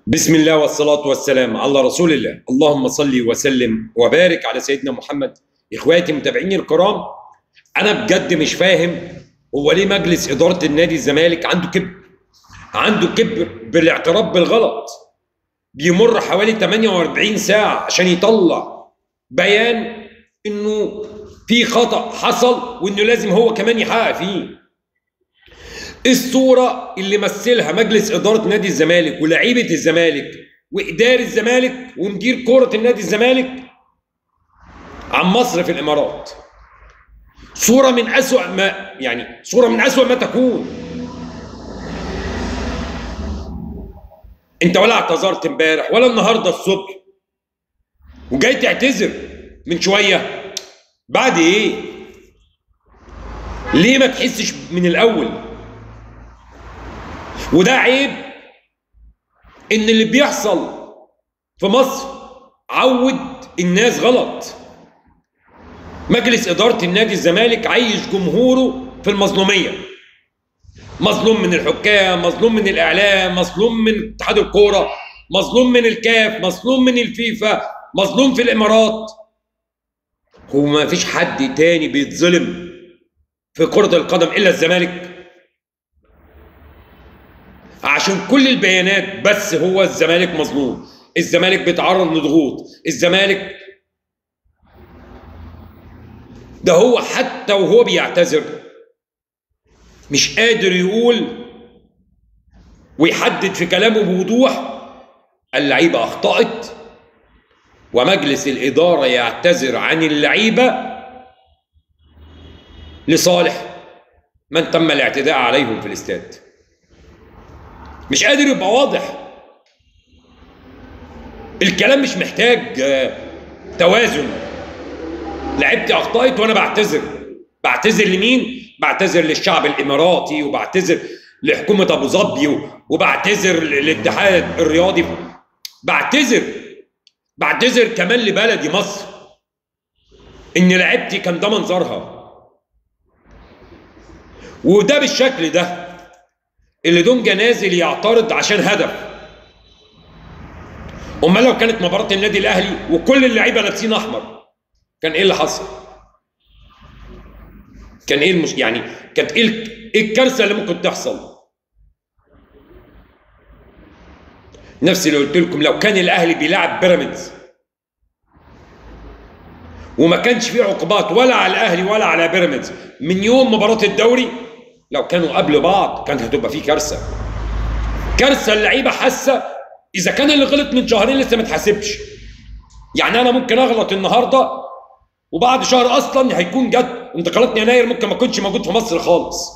بسم الله والصلاة والسلام على رسول الله. اللهم صل وسلم وبارك على سيدنا محمد. إخواتي متابعيني الكرام، أنا بجد مش فاهم هو ليه مجلس إدارة النادي الزمالك عنده كبر بالاعتراف بالغلط. بيمر حوالي 48 ساعة عشان يطلع بيان إنه في خطأ حصل وإنه لازم هو كمان يحقق فيه. الصورة اللي مثلها مجلس إدارة نادي الزمالك ولاعيبة الزمالك وإدارة الزمالك ومدير كرة النادي الزمالك عن مصر في الإمارات صورة من أسوأ ما تكون. أنت ولا اعتذرت امبارح ولا النهارده الصبح وجاي تعتذر من شوية بعد إيه؟ ليه ما تحسش من الأول؟ وده عيب ان اللي بيحصل في مصر عود الناس غلط. مجلس إدارة النادي الزمالك عايش جمهوره في المظلومية، مظلوم من الحكام، مظلوم من الإعلام، مظلوم من اتحاد الكورة، مظلوم من الكاف، مظلوم من الفيفا، مظلوم في الإمارات. هو ما فيش حد تاني بيتظلم في كرة القدم إلا الزمالك؟ عشان كل البيانات بس هو الزمالك مظلوم، الزمالك بيتعرض لضغوط، الزمالك ده هو حتى وهو بيعتذر مش قادر يقول ويحدد في كلامه بوضوح اللعيبة أخطأت ومجلس الإدارة يعتذر عن اللعيبة لصالح من تم الاعتداء عليهم في الاستاد. مش قادر يبقى واضح. الكلام مش محتاج توازن. لعبتي اخطأت وانا بعتذر لمين؟ بعتذر للشعب الاماراتي وبعتذر لحكومة ابو ظبي وبعتذر للاتحاد الرياضي. بعتذر كمان لبلدي مصر ان لعبتي كان ده منظرها. وده بالشكل ده اللي دونجا نازل يعترض عشان هدف. امال لو كانت مباراه النادي الاهلي وكل اللعيبه لابسين احمر كان ايه اللي حصل؟ كان ايه كانت ايه الكارثه اللي ممكن تحصل؟ نفس اللي قلت لكم، لو كان الاهلي بيلعب بيراميدز وما كانش فيه عقوبات ولا على الاهلي ولا على بيراميدز من يوم مباراه الدوري، لو كانوا قبل بعض كانت هتبقى فيه كارثه. اللعيبه حاسه اذا كان اللي غلط من شهرين لسه ما اتحاسبش. يعني انا ممكن اغلط النهارده وبعد شهر اصلا هيكون جت انتقالات يناير، ممكن ما اكونش موجود في مصر خالص.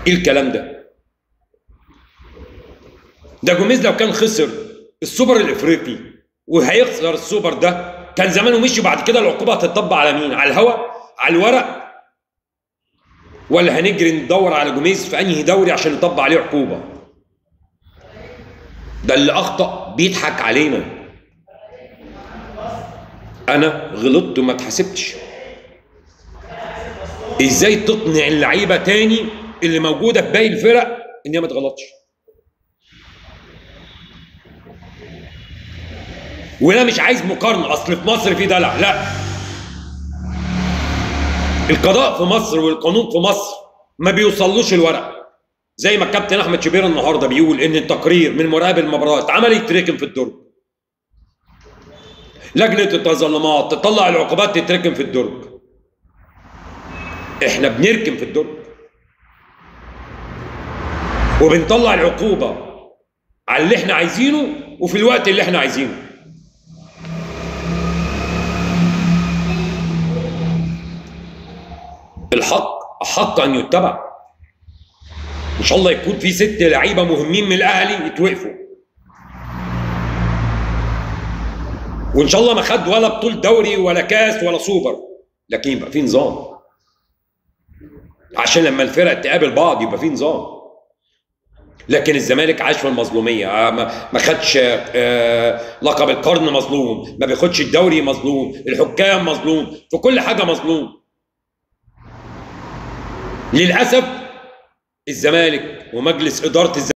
ايه الكلام ده؟ ده جوميز لو كان خسر السوبر الافريقي وهيخسر السوبر ده كان زمانه مشي. وبعد كده العقوبه هتطبق على مين؟ على الهوا؟ على الورق؟ ولا هنجري ندور على جوميز في انهي دوري عشان نطبق عليه عقوبه؟ ده اللي اخطأ بيضحك علينا. انا غلطت وما اتحاسبتش. ازاي تقنع اللعيبه تاني اللي موجوده في باقي الفرق ان هي ما تغلطش؟ وانا مش عايز مقارنه، اصل في مصر في دلع. لا، القضاء في مصر والقانون في مصر ما بيوصلوش الورق. زي ما الكابتن احمد شبير النهارده بيقول ان التقرير من مراقب المباراه اتعمل يتركن في الدرج. لجنه التظلمات تطلع العقوبات تتركن في الدرج. احنا بنركن في الدرج وبنطلع العقوبه على اللي احنا عايزينه وفي الوقت اللي احنا عايزينه. الحق احق ان يتبع. ان شاء الله يكون في 6 لعيبه مهمين من الاهلي يتوقفوا، وان شاء الله ما خد ولا بطوله دوري ولا كاس ولا سوبر، لكن يبقى في نظام عشان لما الفرق تقابل بعض يبقى في نظام. لكن الزمالك عاش في المظلوميه، ما خدش لقب القرن، مظلوم، ما بياخدش الدوري، مظلوم، الحكام مظلوم، في كل حاجه مظلوم. للاسف الزمالك ومجلس اداره الزمالك